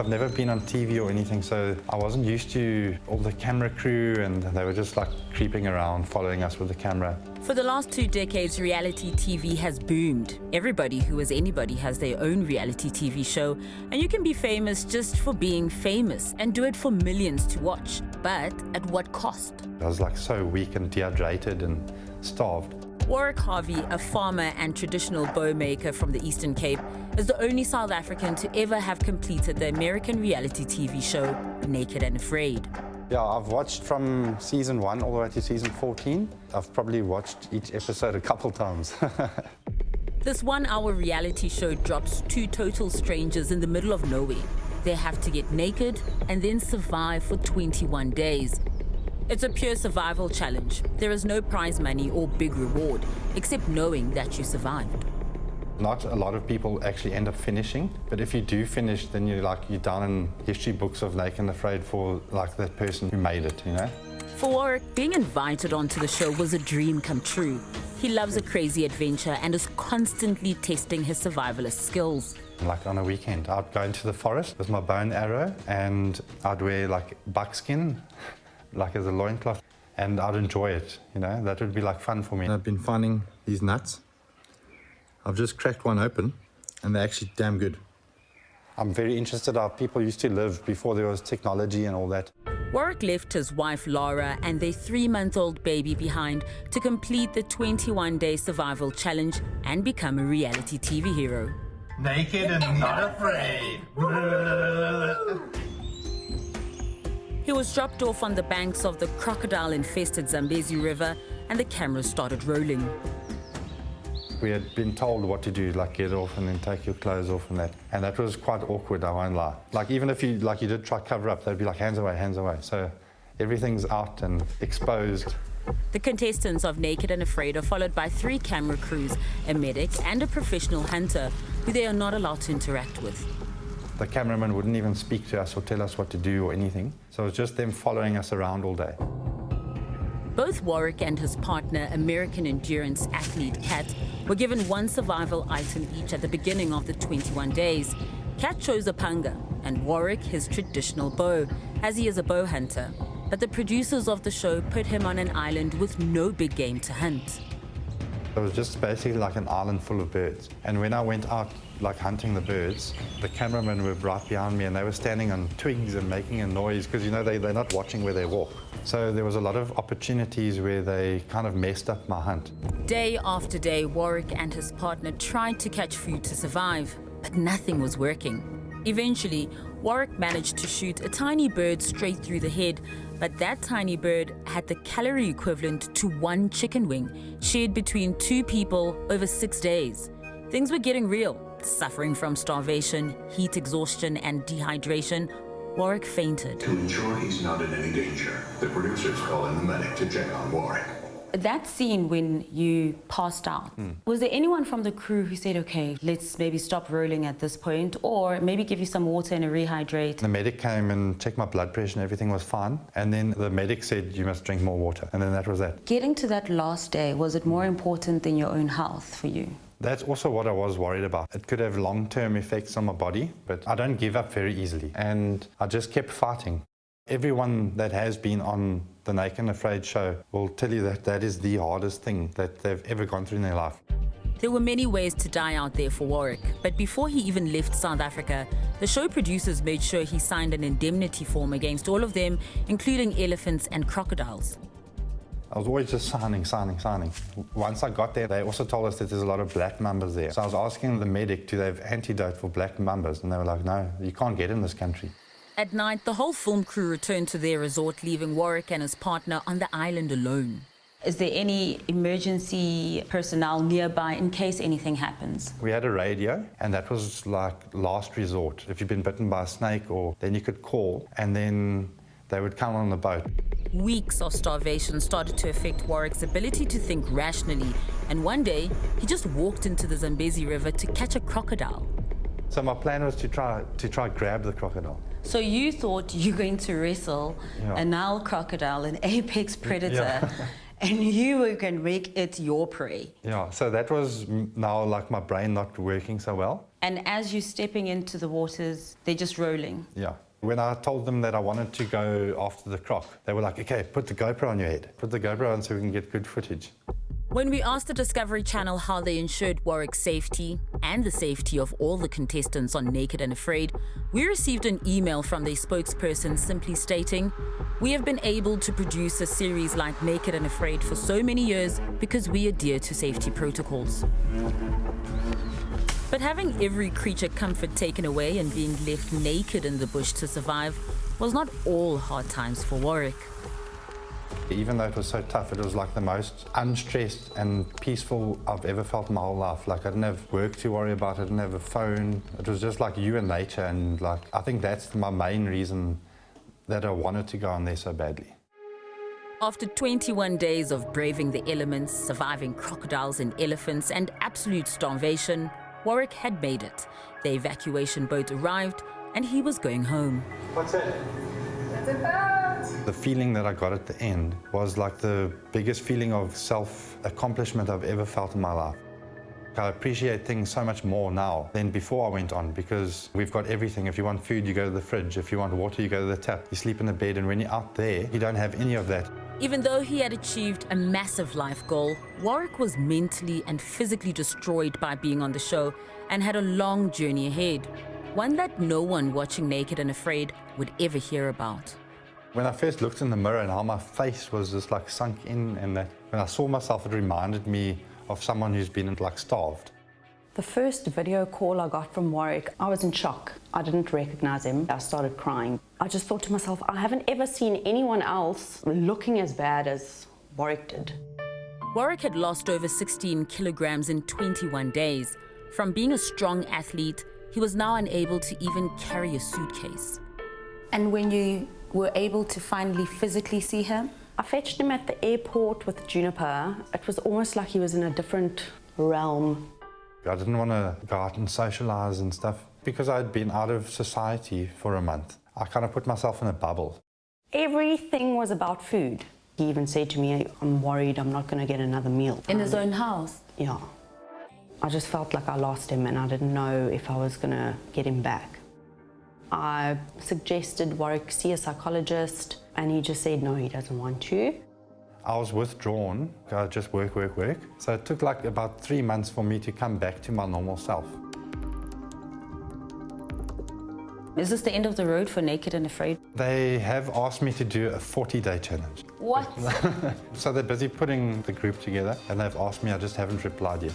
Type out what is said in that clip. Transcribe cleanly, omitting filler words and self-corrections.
I've never been on TV or anything, so I wasn't used to all the camera crew, and they were just like creeping around, following us with the camera. For the last 2 decades, reality TV has boomed. Everybody who is anybody has their own reality TV show, and you can be famous just for being famous and do it for millions to watch. But at what cost? I was like so weak and dehydrated and starved. Warrick Harvey, a farmer and traditional bow maker from the Eastern Cape, is the only South African to ever have completed the American reality TV show Naked and Afraid. Yeah, I've watched from season 1 all the way to season 14. I've probably watched each episode a couple times. This 1-hour reality show drops 2 total strangers in the middle of nowhere. They have to get naked and then survive for 21 days. It's a pure survival challenge. There is no prize money or big reward, except knowing that you survived. Not a lot of people actually end up finishing, but if you do finish, then you're down in history books of Naked and Afraid for like that person who made it, you know? For Warrick, being invited onto the show was a dream come true. He loves a crazy adventure and is constantly testing his survivalist skills. Like on a weekend, I'd go into the forest with my bow and arrow, and I'd wear like buckskin, like as a loincloth, and I'd enjoy it, you know? That would be like fun for me. I've been finding these nuts. I've just cracked one open, and they're actually damn good. I'm very interested how people used to live before there was technology and all that. Warrick left his wife Laura and their 3-month-old baby behind to complete the 21-day survival challenge and become a reality TV hero. Naked and not afraid. He was dropped off on the banks of the crocodile-infested Zambezi River, and the cameras started rolling. We had been told what to do, like get off and then take your clothes off and that. And that was quite awkward, I won't lie. Like even if you did try cover up, they'd be like, hands away, hands away. So everything's out and exposed. The contestants of Naked and Afraid are followed by 3 camera crews, a medic and a professional hunter, who they are not allowed to interact with. The cameraman wouldn't even speak to us or tell us what to do or anything. So it was just them following us around all day. Both Warrick and his partner, American endurance athlete Kat, were given 1 survival item each at the beginning of the 21 days. Kat chose a panga and Warrick his traditional bow, as he is a bow hunter. But the producers of the show put him on an island with no big game to hunt. It was just basically like an island full of birds. And when I went out like hunting the birds, the cameramen were right behind me and they were standing on twigs and making a noise because, you know, they're not watching where they walk. So there was a lot of opportunities where they kind of messed up my hunt. Day after day, Warrick and his partner tried to catch food to survive, but nothing was working. Eventually, Warrick managed to shoot a tiny bird straight through the head, but that tiny bird had the calorie equivalent to 1 chicken wing, shared between 2 people over 6 days. Things were getting real. Suffering from starvation, heat exhaustion, and dehydration, Warrick fainted. To ensure he's not in any danger, the producers call in the medic to check on Warrick. That scene when you passed out, was there anyone from the crew who said, okay, let's maybe stop rolling at this point, or maybe give you some water and a rehydrate? The medic came and checked my blood pressure and everything was fine. And then the medic said, you must drink more water. And then that was that. Getting to that last day, was it more important than your own health for you? That's also what I was worried about. It could have long-term effects on my body, but I don't give up very easily. And I just kept fighting. Everyone that has been on the Naked and Afraid show will tell you that that is the hardest thing that they've ever gone through in their life. There were many ways to die out there for Warrick, but before he even left South Africa, the show producers made sure he signed an indemnity form against all of them, including elephants and crocodiles. I was always just signing. Once I got there, they also told us that there's a lot of black mambas there. So I was asking the medic, do they have antidote for black mambas? And they were like, no, you can't get in this country. At night, the whole film crew returned to their resort, leaving Warrick and his partner on the island alone. Is there any emergency personnel nearby in case anything happens? We had a radio, and that was like last resort. If you've been bitten by a snake, then you could call, and then they would come on the boat. Weeks of starvation started to affect Warrick's ability to think rationally, and one day, he just walked into the Zambezi River to catch a crocodile. So my plan was to try grab the crocodile. So you thought you were going to wrestle a Nile crocodile, an apex predator, and you can make it your prey. Yeah, so that was now like my brain not working so well. And as you're stepping into the waters, they're just rolling. Yeah. When I told them that I wanted to go after the croc, they were like, okay, put the GoPro on your head. Put the GoPro on so we can get good footage. When we asked the Discovery Channel how they ensured Warwick's safety and the safety of all the contestants on Naked and Afraid, we received an email from their spokesperson simply stating, "We have been able to produce a series like Naked and Afraid for so many years because we adhere to safety protocols." But having every creature comfort taken away and being left naked in the bush to survive was not all hard times for Warwick. Even though it was so tough, it was like the most unstressed and peaceful I've ever felt in my whole life. Like I didn't have work to worry about, I didn't have a phone. It was just like you and nature, and like I think that's my main reason that I wanted to go on there so badly. After 21 days of braving the elements, surviving crocodiles and elephants, and absolute starvation, Warwick had made it. The evacuation boat arrived, and he was going home. What's it? It's a boat! The feeling that I got at the end was like the biggest feeling of self-accomplishment I've ever felt in my life. I appreciate things so much more now than before I went on, because we've got everything. If you want food, you go to the fridge. If you want water, you go to the tap. You sleep in the bed, and when you're out there, you don't have any of that. Even though he had achieved a massive life goal, Warwick was mentally and physically destroyed by being on the show and had a long journey ahead, one that no one watching Naked and Afraid would ever hear about. When I first looked in the mirror and how my face was just like sunk in, and that when I saw myself, it reminded me of someone who's been like starved. The first video call I got from Warwick, I was in shock. I didn't recognize him. I started crying. I just thought to myself, I haven't ever seen anyone else looking as bad as Warwick did. Warwick had lost over 16 kilograms in 21 days. From being a strong athlete, he was now unable to even carry a suitcase. And when you were able to finally physically see him? I fetched him at the airport with 𝗀𝗵𝗶𝘀. It was almost like he was in a different realm. I didn't want to go out and socialize and stuff because I'd been out of society for a month. I kind of put myself in a bubble. Everything was about food. He even said to me, I'm worried I'm not going to get another meal. In his own house? Yeah. I just felt like I lost him and I didn't know if I was going to get him back. I suggested Warwick see a psychologist and he just said no, he doesn't want to. I was withdrawn. I just work. So it took like about 3 months for me to come back to my normal self. Is this the end of the road for Naked and Afraid? They have asked me to do a 40-day challenge. What? So they're busy putting the group together and they've asked me, I just haven't replied yet.